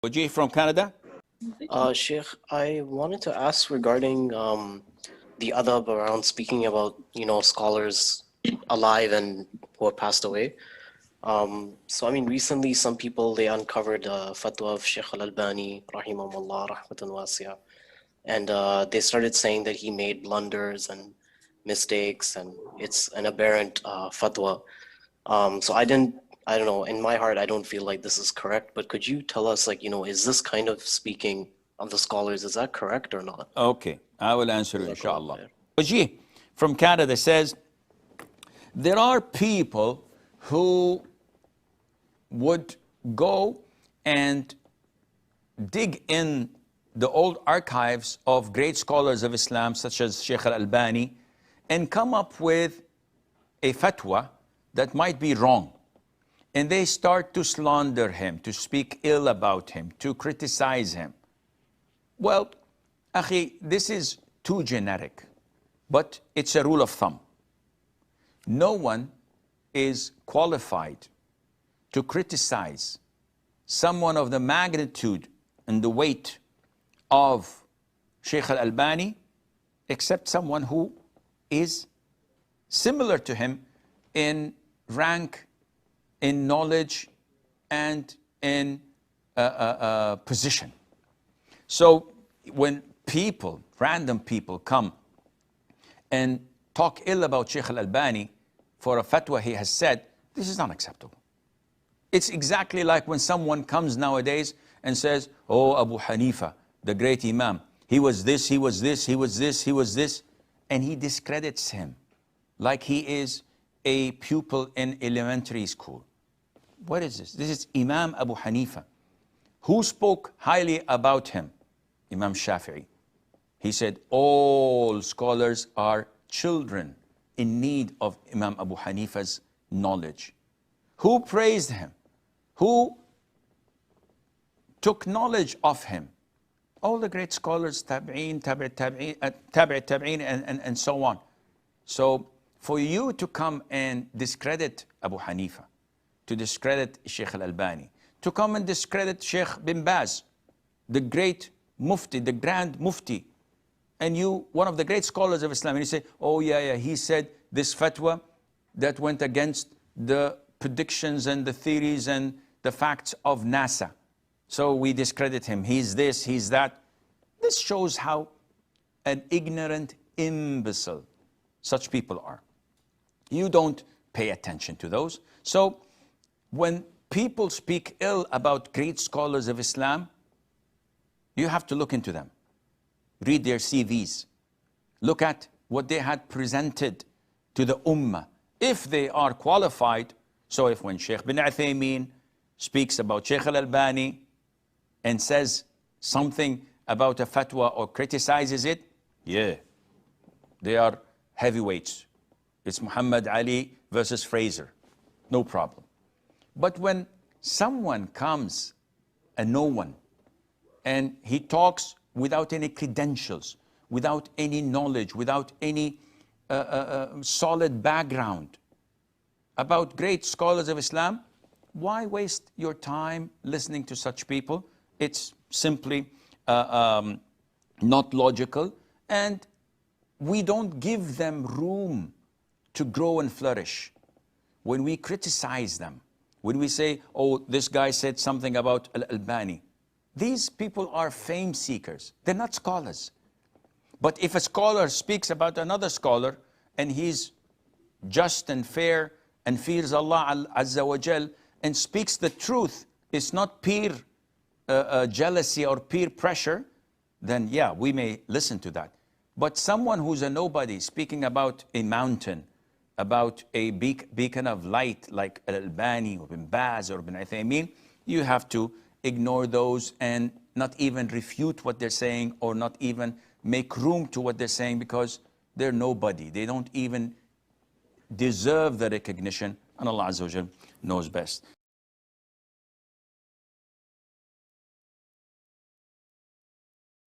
Wajih from Canada. Sheikh, I wanted to ask regarding the adab around speaking about, scholars alive and who have passed away. So I mean, recently some people, they uncovered a fatwa of Sheikh al-Albani, rahimahullah, rahmatan wasi'ah, and they started saying that he made blunders and mistakes, and it's an aberrant fatwa. So I don't know, in my heart, I don't feel like this is correct, but could you tell us, like, is this kind of speaking of the scholars, is that correct or not? Okay, I will answer you, inshallah. Wajih from Canada says, there are people who would go and dig in the old archives of great scholars of Islam, such as Sheikh al-Albani, and come up with a fatwa that might be wrong. And they start to slander him, to speak ill about him, to criticize him. Well, akhi, this is too generic, but it's a rule of thumb. No one is qualified to criticize someone of the magnitude and the weight of Sheikh al-Albani except someone who is similar to him in rank, in knowledge, and in position. So when people, random people, come and talk ill about Sheikh al-Albani for a fatwa he has said, this is not acceptable. It's exactly like when someone comes nowadays and says, oh, Abu Hanifa, the great Imam, he was this, he was this, he was this, he was this, and he discredits him like he is a pupil in elementary school. What is this? This is Imam Abu Hanifa. Who spoke highly about him? Imam Shafi'i. He said, all scholars are children in need of Imam Abu Hanifa's knowledge. Who praised him? Who took knowledge of him? All the great scholars, tabi'in, tabi'in, and so on. So for you to come and discredit Abu Hanifa, to discredit Sheikh al-Albani, to come and discredit Sheikh bin Baz, the great mufti, the grand mufti, and you, one of the great scholars of Islam, and you say, oh yeah, he said this fatwa that went against the predictions and the theories and the facts of NASA. So we discredit him. He's this, he's that. This shows how an ignorant imbecile such people are. You don't pay attention to those. So when people speak ill about great scholars of Islam, you have to look into them. Read their CVs. Look at what they had presented to the ummah. If they are qualified, so if when Sheikh bin Uthaymeen speaks about Sheikh al-Albani and says something about a fatwa or criticizes it, yeah, they are heavyweights. It's Muhammad Ali versus Fraser, no problem. But when someone comes, a no one, and he talks without any credentials, without any knowledge, without any solid background about great scholars of Islam, why waste your time listening to such people? It's simply not logical, and we don't give them room to grow and flourish. When we criticize them, when we say, oh, this guy said something about al-Albani, these people are fame seekers. They're not scholars. But if a scholar speaks about another scholar and he's just and fair and fears Allah Azza wa Jal and speaks the truth, it's not peer jealousy or peer pressure, then yeah, we may listen to that. But someone who's a nobody speaking about a mountain, about a beacon of light like al-Albani or bin Baz or bin Uthaymeen, you have to ignore those and not even refute what they're saying or not even make room to what they're saying, because they're nobody. They don't even deserve the recognition, and Allah Azza wa Jal knows best.